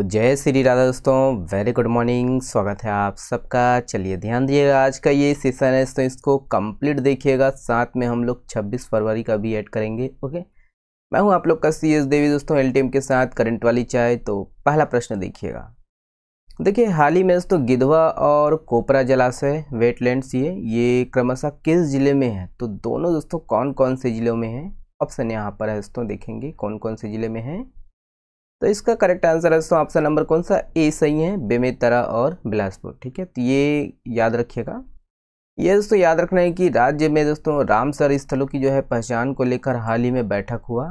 जय श्री राधा दोस्तों, very good morning. स्वागत है आप सबका। चलिए ध्यान दिएगा, आज का ये सेशन है तो इसको कंप्लीट देखिएगा। साथ में हम लोग 26 फरवरी का भी ऐड करेंगे। ओके, मैं हूं आप लोग का CS देवी दोस्तों, एलटीएम के साथ करंट वाली चाय। तो पहला प्रश्न देखिएगा। देखिए, हाल ही में दोस्तों गिधवा और कोपरा जलाशय वेटलैंड्स ये क्रमशः किस जिले में है? तो दोनों दोस्तों कौन कौन से जिलों में है? ऑप्शन यहाँ पर है दोस्तों, देखेंगे कौन कौन से जिले में है। तो इसका करेक्ट आंसर है दोस्तों ऑप्शन नंबर कौन सा? ए सही है, बेमेतरा और बिलासपुर। ठीक है, तो ये याद रखिएगा। ये दोस्तों याद रखना है कि राज्य में दोस्तों रामसर स्थलों की जो है पहचान को लेकर हाल ही में बैठक हुआ,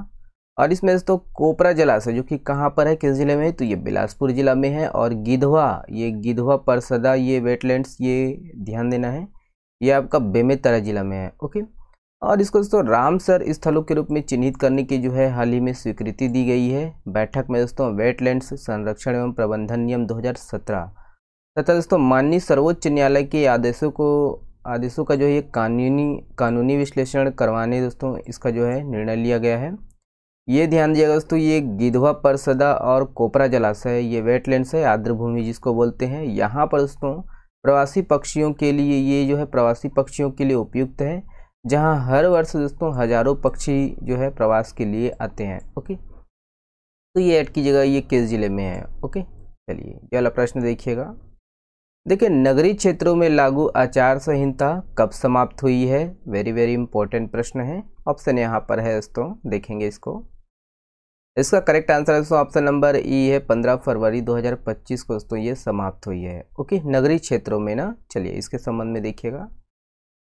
और इसमें दोस्तों कोपरा जलाशय जो कि कहाँ पर है, किस जिले में है? तो ये बिलासपुर जिला में है। और गिधवा, ये गिधवा परसदा ये वेटलैंड्स, ये ध्यान देना है, ये आपका बेमेतरा जिला में है। ओके, और इसको दोस्तों रामसर स्थलों के रूप में चिन्हित करने की जो है हाल ही में स्वीकृति दी गई है। बैठक में दोस्तों वेटलैंड्स संरक्षण एवं प्रबंधन नियम 2017 तथा दोस्तों माननीय सर्वोच्च न्यायालय के आदेशों का जो है कानूनी विश्लेषण करवाने दोस्तों इसका जो है निर्णय लिया गया है। ये ध्यान दिएगा दोस्तों, ये गिधवा परसदा और कोपरा जलाशय ये वेटलैंड्स है, आर्द्रभूमि जिसको बोलते हैं। यहाँ पर दोस्तों प्रवासी पक्षियों के लिए ये जो है प्रवासी पक्षियों के लिए उपयुक्त है, जहां हर वर्ष दोस्तों हजारों पक्षी जो है प्रवास के लिए आते हैं। ओके, तो ये ऐड कीजिएगा, ये किस जिले में है। ओके, चलिए ये वाला प्रश्न देखिएगा। देखिए, नगरीय क्षेत्रों में लागू आचार संहिता कब समाप्त हुई है? वेरी वेरी इंपॉर्टेंट प्रश्न है। ऑप्शन यहाँ पर है दोस्तों, देखेंगे इसको। इसका करेक्ट आंसर है दोस्तों ऑप्शन नंबर ई है, 15 फरवरी 2025 को दोस्तों ये समाप्त हुई है। ओके, नगरीय क्षेत्रों में ना। चलिए इसके संबंध में देखिएगा।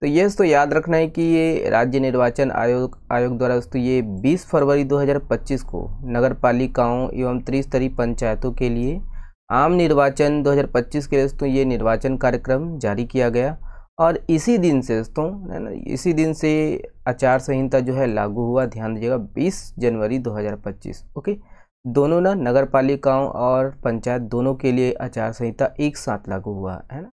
तो ये दोस्तों याद रखना है कि ये राज्य निर्वाचन आयोग द्वारा दोस्तों ये 20 फरवरी 2025 को नगर पालिकाओं एवं त्रिस्तरीय पंचायतों के लिए आम निर्वाचन 2025 के लिए दोस्तों ये निर्वाचन कार्यक्रम जारी किया गया। और इसी दिन से दोस्तों है ना, इसी दिन से आचार संहिता जो है लागू हुआ। ध्यान दीजिएगा, 20 जनवरी 2025। ओके, दोनों ना नगर पालिकाओं और पंचायत दोनों के लिए आचार संहिता एक साथ लागू हुआ है ना।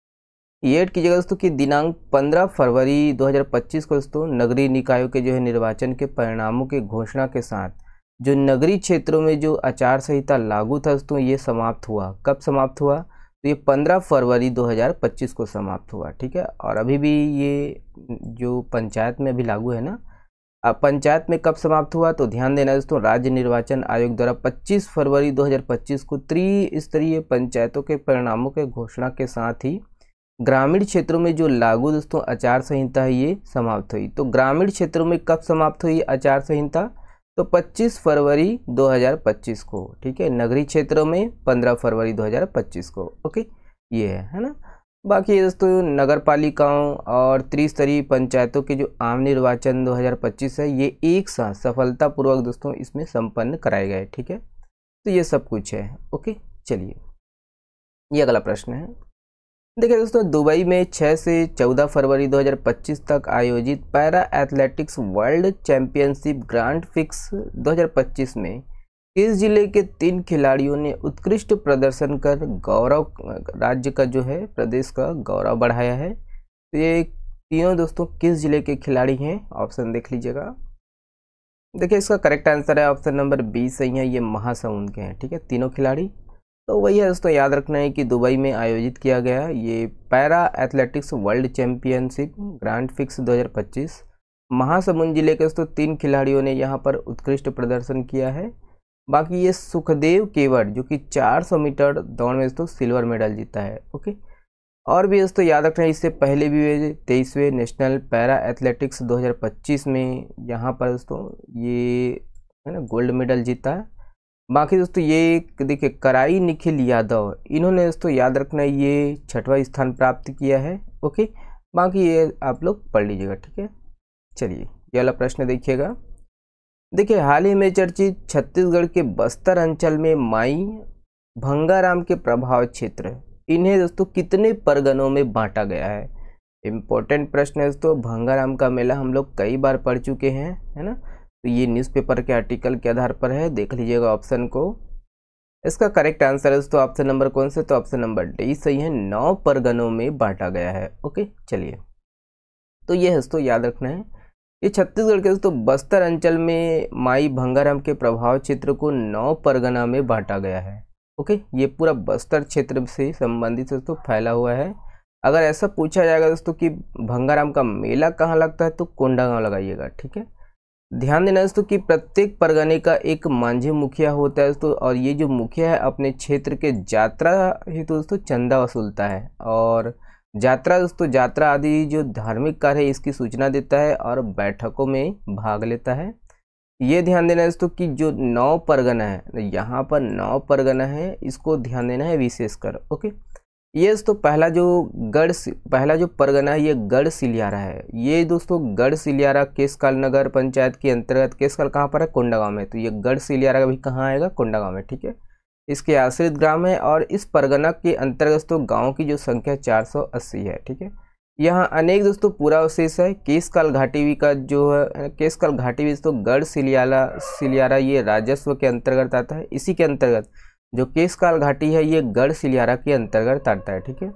ये ऐड कीजिएगा दोस्तों कि दिनांक 15 फरवरी 2025 को दोस्तों नगरीय निकायों के जो है निर्वाचन के परिणामों के घोषणा के साथ जो नगरीय क्षेत्रों में जो आचार संहिता लागू था दोस्तों ये समाप्त हुआ। कब समाप्त हुआ? तो ये 15 फरवरी 2025 को समाप्त हुआ। ठीक है, और अभी भी ये जो पंचायत में अभी लागू है ना। अब पंचायत में कब समाप्त हुआ? तो ध्यान देना दोस्तों, राज्य निर्वाचन आयोग द्वारा 25 फरवरी 2025 को त्रिस्तरीय पंचायतों के परिणामों के घोषणा के साथ ही ग्रामीण क्षेत्रों में जो लागू दोस्तों आचार संहिता है ये समाप्त हुई। तो ग्रामीण क्षेत्रों में कब समाप्त हुई आचार संहिता? तो 25 फरवरी 2025 को। ठीक है, नगरीय क्षेत्रों में 15 फरवरी 2025 को। ओके, ये है ना। बाकी दोस्तों नगर पालिकाओं और त्रिस्तरीय पंचायतों के जो आम निर्वाचन 2025 है ये एक साथ सफलतापूर्वक दोस्तों इसमें संपन्न कराए गए। ठीक है, तो ये सब कुछ है। ओके, चलिए ये अगला प्रश्न है। देखिए दोस्तों, दुबई में 6 से 14 फरवरी 2025 तक आयोजित para athletics world championship grand fix 2025 में किस जिले के 3 खिलाड़ियों ने उत्कृष्ट प्रदर्शन कर राज्य का जो है प्रदेश का गौरव बढ़ाया है? तो ये तीनों दोस्तों किस जिले के खिलाड़ी हैं? ऑप्शन देख लीजिएगा। देखिए, इसका करेक्ट आंसर है ऑप्शन नंबर बी सही है, ये महासमुंद के हैं। ठीक है, तीनों खिलाड़ी। तो वही है दोस्तों, याद रखना है कि दुबई में आयोजित किया गया ये para athletics world championship grand fix 2025 Mahasamund जिले के दोस्तों 3 खिलाड़ियों ने यहाँ पर उत्कृष्ट प्रदर्शन किया है। बाकी ये सुखदेव केवट जो कि 400 मीटर दौड़ में दोस्तों सिल्वर मेडल जीता है। ओके, और भी दोस्तों याद रखना है, इससे पहले भी 23वें नेशनल पैरा एथलेटिक्स 2025 में यहाँ पर दोस्तों ये है ना गोल्ड मेडल जीता है। बाकी दोस्तों ये देखिए कराई निखिल यादव, इन्होंने दोस्तों याद रखना है ये 6वां स्थान प्राप्त किया है। ओके, बाकी ये आप लोग पढ़ लीजिएगा। ठीक है, चलिए ये वाला प्रश्न देखिएगा। देखिए, हाल ही में चर्चित छत्तीसगढ़ के बस्तर अंचल में माई भंगाराम के प्रभाव क्षेत्र, इन्हें दोस्तों कितने परगनों में बांटा गया है? इम्पोर्टेंट प्रश्न है दोस्तों। भंगाराम का मेला हम लोग कई बार पढ़ चुके हैं, है ना। तो ये न्यूज़पेपर के आर्टिकल के आधार पर है, देख लीजिएगा ऑप्शन को। इसका करेक्ट आंसर है दोस्तों ऑप्शन नंबर कौन से? तो ऑप्शन नंबर डी सही है, 9 परगनों में बांटा गया है। ओके, चलिए तो ये दोस्तों याद रखना है, ये छत्तीसगढ़ के दोस्तों बस्तर अंचल में माई भंगाराम के प्रभाव क्षेत्र को 9 परगना में बांटा गया है। ओके, ये पूरा बस्तर क्षेत्र से संबंधित दोस्तों फैला हुआ है। अगर ऐसा पूछा जाएगा दोस्तों कि भंगाराम का मेला कहाँ लगता है, तो कोंडागांव लगाइएगा। ठीक है, ध्यान देना दोस्तों कि प्रत्येक परगने का एक मांझी मुखिया होता है दोस्तों, और ये जो मुखिया है अपने क्षेत्र के यात्रा हेतु दोस्तों चंदा वसूलता है, और यात्रा दोस्तों यात्रा आदि जो धार्मिक कार्य है इसकी सूचना देता है और बैठकों में भाग लेता है। ये ध्यान देना है दोस्तों कि जो 9 परगना है, यहाँ पर 9 परगना है, इसको ध्यान देना है विशेषकर। ओके, ये दोस्तों पहला जो परगना है ये गढ़ सिलियारा है। ये दोस्तों गढ़ सिलियारा केशकाल नगर पंचायत के अंतर्गत, केशकाल कहाँ पर है, कोंडागांव में, तो ये गढ़ सिलियारा भी कहाँ आएगा, कोंडागांव में। ठीक है, इसके आश्रित ग्राम है, और इस परगना के अंतर्गत तो गाँव की जो संख्या 480 है। ठीक है, यहाँ अनेक दोस्तों पुरावशेष है। केशकाल घाटी भी का जो है, केशकाल घाटी भी दोस्तों गढ़ सिलियारा ये राजस्व के अंतर्गत आता है। इसी के अंतर्गत जो केशकाल घाटी है ये गढ़ सिलियारा के अंतर्गत आता है। ठीक है,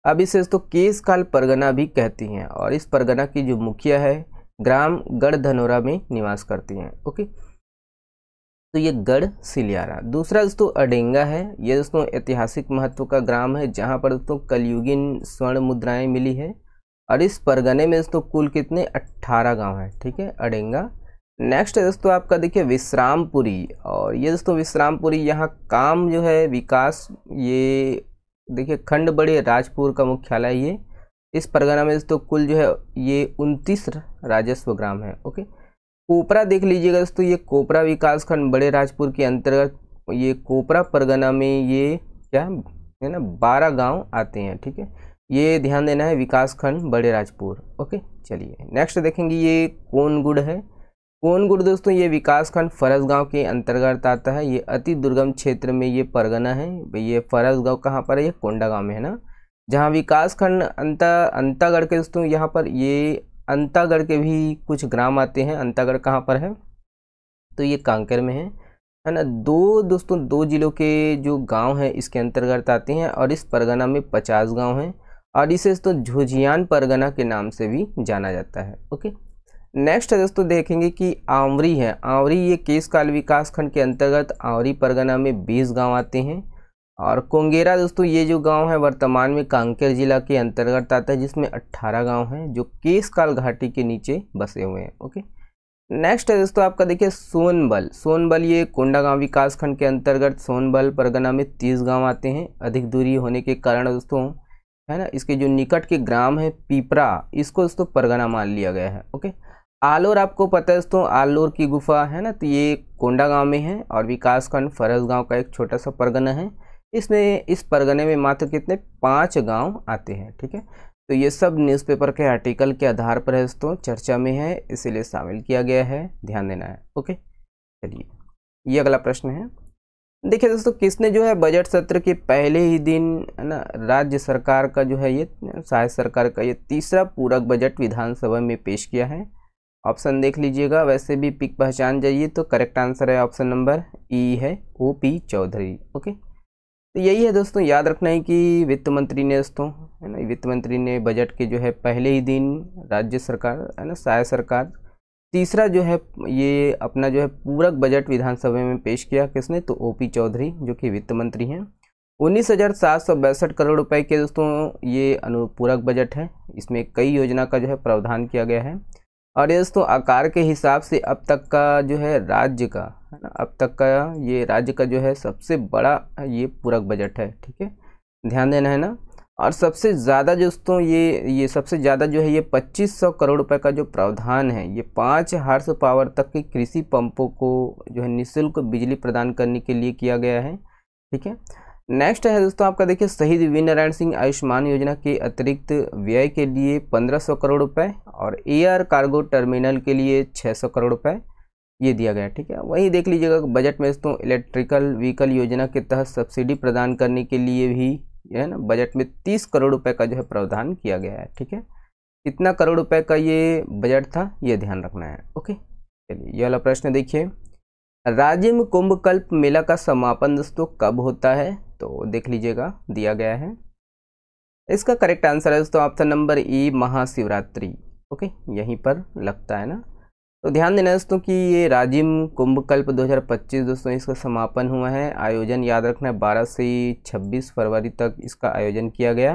अब इसे दोस्तों केशकाल परगना भी कहती हैं, और इस परगना की जो मुखिया है ग्राम गढ़ धनोरा में निवास करती हैं। ओके, तो ये गढ़ सिलियारा। दूसरा दोस्तों अडेंगा है। ये दोस्तों ऐतिहासिक महत्व का ग्राम है, जहाँ पर दोस्तों कलयुगीन स्वर्ण मुद्राएं मिली है, और इस परगने में दोस्तों कुल कितने 18 गांव हैं। ठीक है, अडेंगा। नेक्स्ट है दोस्तों आपका देखिए विश्रामपुरी, और ये दोस्तों विश्रामपुरी यहाँ काम जो है विकास, ये देखिए खंड बड़े राजपुर का मुख्यालय ये। इस परगना में दोस्तों कुल जो है ये 29 राजस्व ग्राम है। ओके, कोपरा देख लीजिएगा दोस्तों, ये कोपरा विकास खंड बड़े राजपुर के अंतर्गत, ये कोपरा परगना में ये क्या है ना 12 गांव आते हैं। ठीक है, ये ध्यान देना है विकास खंड बड़े राजपुर। ओके, चलिए नेक्स्ट देखेंगे ये कोनगुड़ है। कोनगुड़ दोस्तों ये विकास खंड फरस गांव के अंतर्गत आता है। ये अति दुर्गम क्षेत्र में ये परगना है। भाई ये फरस गांव कहाँ पर है, ये कोंडागांव में है ना, जहाँ विकास खंड अंतागढ़ के दोस्तों यहाँ पर ये अंतागढ़ के भी कुछ ग्राम आते हैं। अंतागढ़ कहाँ पर है, तो ये कांकेर में है ना। दो जिलों के जो गांव हैं इसके अंतर्गत आते हैं, और इस परगना में 50 गांव हैं, और इसे तो झुझियान परगना के नाम से भी जाना जाता है। ओके, नेक्स्ट है दोस्तों देखेंगे कि आंवरी है। आंवरी ये केशकाल विकास खंड के अंतर्गत आंवरी परगना में 20 गांव आते हैं, और कोंगेरा दोस्तों ये जो गांव है वर्तमान में कांकेर जिला के अंतर्गत आता है, जिसमें 18 गांव हैं जो केशकाल घाटी के नीचे बसे हुए हैं। ओके, नेक्स्ट है दोस्तों आपका देखिए सोनबल ये कोंडागांव विकास खंड के अंतर्गत सोनबल परगना में 30 गांव आते हैं। अधिक दूरी होने के कारण दोस्तों है ना, इसके जो निकट के ग्राम है पीपरा, इसको दोस्तों परगना मान लिया गया है। ओके, आलोर आपको पता है दोस्तों, आलोर की गुफा है ना, तो ये कोंडागांव में है, और विकास खंड फरस गांव का एक छोटा सा परगना है। इसमें इस परगने में मात्र कितने 5 गांव आते हैं। ठीक है, तो ये सब न्यूज़पेपर के आर्टिकल के आधार पर है दोस्तों, चर्चा में है, इसीलिए शामिल किया गया है, ध्यान देना है। ओके, चलिए ये अगला प्रश्न है। देखिए दोस्तों, किसने जो है बजट सत्र के पहले ही दिन है ना राज्य सरकार का जो है ये सहायता सरकार का ये तीसरा पूरक बजट विधानसभा में पेश किया है। ऑप्शन देख लीजिएगा, वैसे भी पिक पहचान जाइए, तो करेक्ट आंसर है ऑप्शन नंबर ई है, OP चौधरी। ओके, तो यही है दोस्तों, याद रखना है कि वित्त मंत्री ने दोस्तों है ना, वित्त मंत्री ने बजट के जो है पहले ही दिन राज्य सरकार है ना सहायता सरकार तीसरा जो है ये अपना जो है पूरक बजट विधानसभा में पेश किया। किसने, तो OP चौधरी जो कि वित्त मंत्री हैं। 19,762 करोड़ रुपए के दोस्तों ये अनुपूरक बजट है। इसमें कई योजना का जो है प्रावधान किया गया है, और ये दोस्तों आकार के हिसाब से अब तक का जो है राज्य का है ना, अब तक का ये राज्य का जो है सबसे बड़ा ये पूरक बजट है। ठीक है, ध्यान देना है ना। और सबसे ज़्यादा दोस्तों ये सबसे ज़्यादा जो है ये 2500 करोड़ रुपए का जो प्रावधान है, ये 5 हॉर्स पावर तक के कृषि पंपों को जो है निःशुल्क बिजली प्रदान करने के लिए किया गया है। ठीक है, नेक्स्ट है दोस्तों आपका देखिए शहीद वीरनारायण सिंह आयुष्मान योजना के अतिरिक्त व्यय के लिए 1500 करोड़ रुपए, और एयर कार्गो टर्मिनल के लिए 600 करोड़ रुपए ये दिया गया। ठीक है, वहीं देख लीजिएगा बजट में दोस्तों इलेक्ट्रिकल व्हीकल योजना के तहत सब्सिडी प्रदान करने के लिए भी है ना बजट में 30 करोड़ रुपए का जो है प्रावधान किया गया है। ठीक है, कितना करोड़ रुपए का ये बजट था ये ध्यान रखना है। ओके, चलिए ये वाला प्रश्न देखिए, राज्य में कुंभकल्प मेला का समापन दोस्तों कब होता है, तो देख लीजिएगा दिया गया है। इसका करेक्ट आंसर है दोस्तों ऑप्शन नंबर ई, महाशिवरात्रि। ओके, यहीं पर लगता है ना, तो ध्यान देना दोस्तों कि ये राजिम कुंभ कल्प 2025 दोस्तों इसका समापन हुआ है। आयोजन याद रखना है 12 से 26 फरवरी तक इसका आयोजन किया गया।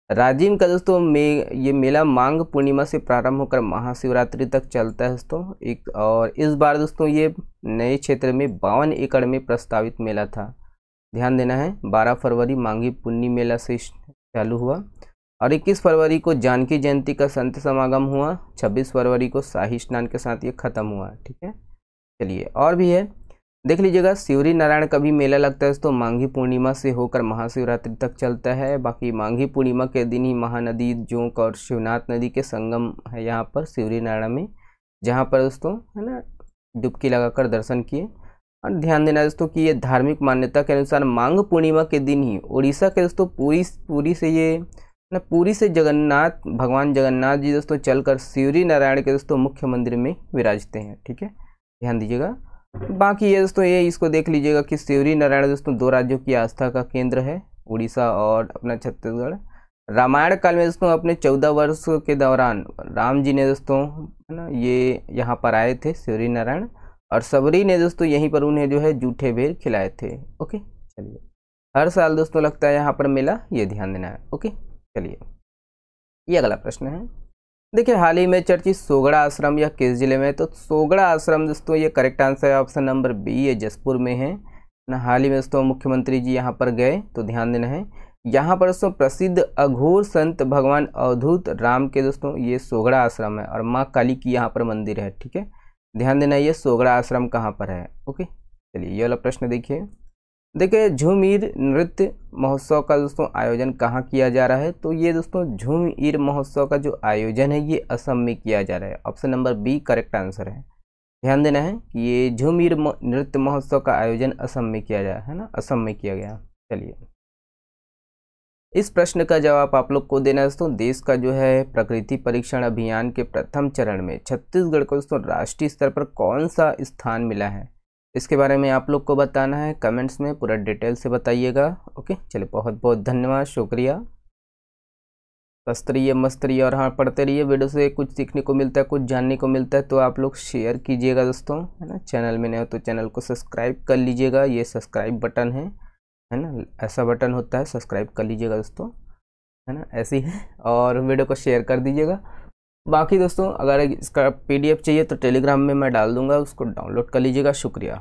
राजिम का दोस्तों ये मेला मांग पूर्णिमा से प्रारंभ होकर महाशिवरात्रि तक चलता है दोस्तों। और इस बार दोस्तों ये नए क्षेत्र में 52 एकड़ में प्रस्तावित मेला था। ध्यान देना है 12 फरवरी मांगी पुन्नी मेला से चालू हुआ और 21 फरवरी को जानकी जयंती का संत समागम हुआ। 26 फरवरी को शाही स्नान के साथ ये खत्म हुआ। ठीक है, चलिए और भी है देख लीजिएगा। शिवरी नारायण का भी मेला लगता है तो मांगी पूर्णिमा से होकर महाशिवरात्रि तक चलता है। बाकी मांगी पूर्णिमा के दिन ही महानदी जोंक और शिवनाथ नदी के संगम है यहाँ पर शिवरी नारायण में, जहाँ पर दोस्तों है ना डुबकी लगाकर दर्शन किए। और ध्यान देना दोस्तों कि ये धार्मिक मान्यता के अनुसार मांग पूर्णिमा के दिन ही उड़ीसा के दोस्तों पुरी से जगन्नाथ भगवान जगन्नाथ जी दोस्तों चलकर शिवरी नारायण के दोस्तों मुख्य मंदिर में विराजते हैं। ठीक है, ध्यान दीजिएगा। बाकी ये दोस्तों ये इसको देख लीजिएगा कि शिवरी नारायण दोस्तों 2 राज्यों की आस्था का केंद्र है, उड़ीसा और अपना छत्तीसगढ़। रामायण काल में दोस्तों अपने 14 वर्ष के दौरान राम जी ने दोस्तों है ना ये यहाँ पर आए थे शिवरी नारायण, और सबरी ने दोस्तों यहीं पर उन्हें जो है जूठे भेर खिलाए थे। ओके, चलिए हर साल दोस्तों लगता है यहाँ पर मेला, ये ध्यान देना है। ओके, चलिए ये अगला प्रश्न है। देखिए हाल ही में चर्चित सोगड़ा आश्रम यह किस जिले में है? तो सोगड़ा आश्रम दोस्तों ये करेक्ट आंसर है ऑप्शन नंबर बी, ये जसपुर में है ना। हाल ही में दोस्तों मुख्यमंत्री जी यहाँ पर गए, तो ध्यान देना है यहाँ पर दोस्तों प्रसिद्ध अघोर संत भगवान अवधूत राम के दोस्तों ये सोगड़ा आश्रम है और माँ काली की यहाँ पर मंदिर है। ठीक है, ध्यान देना ये सोगड़ा आश्रम कहाँ पर है। ओके, चलिए ये वाला प्रश्न देखिए झूम-ईर नृत्य महोत्सव का दोस्तों आयोजन कहाँ किया जा रहा है? तो ये दोस्तों झूम-ईर महोत्सव का जो आयोजन है ये असम में किया जा रहा है। Option number B correct answer है। ध्यान देना है कि ये झूम-ईर नृत्य महोत्सव का आयोजन असम में किया जा है ना, असम में किया गया। चलिए इस प्रश्न का जवाब आप लोग को देना है दोस्तों। देश का जो है प्रकृति परीक्षण अभियान के प्रथम चरण में छत्तीसगढ़ को दोस्तों राष्ट्रीय स्तर पर कौन सा स्थान मिला है, इसके बारे में आप लोग को बताना है। कमेंट्स में पूरा डिटेल से बताइएगा। ओके, चलिए बहुत बहुत धन्यवाद, शुक्रिया। रहिए मस्त रहिए और हाँ पढ़ते रहिए। वीडियो से कुछ सीखने को मिलता है, कुछ जानने को मिलता है, तो आप लोग शेयर कीजिएगा दोस्तों, है ना। चैनल में नए हो तो चैनल को सब्सक्राइब कर लीजिएगा, ये सब्सक्राइब बटन है ना, ऐसा बटन होता है, सब्सक्राइब कर लीजिएगा दोस्तों, है ना, ऐसे ही है। और वीडियो को शेयर कर दीजिएगा। बाकी दोस्तों अगर इसका PDF चाहिए तो टेलीग्राम में मैं डाल दूंगा, उसको डाउनलोड कर लीजिएगा। शुक्रिया।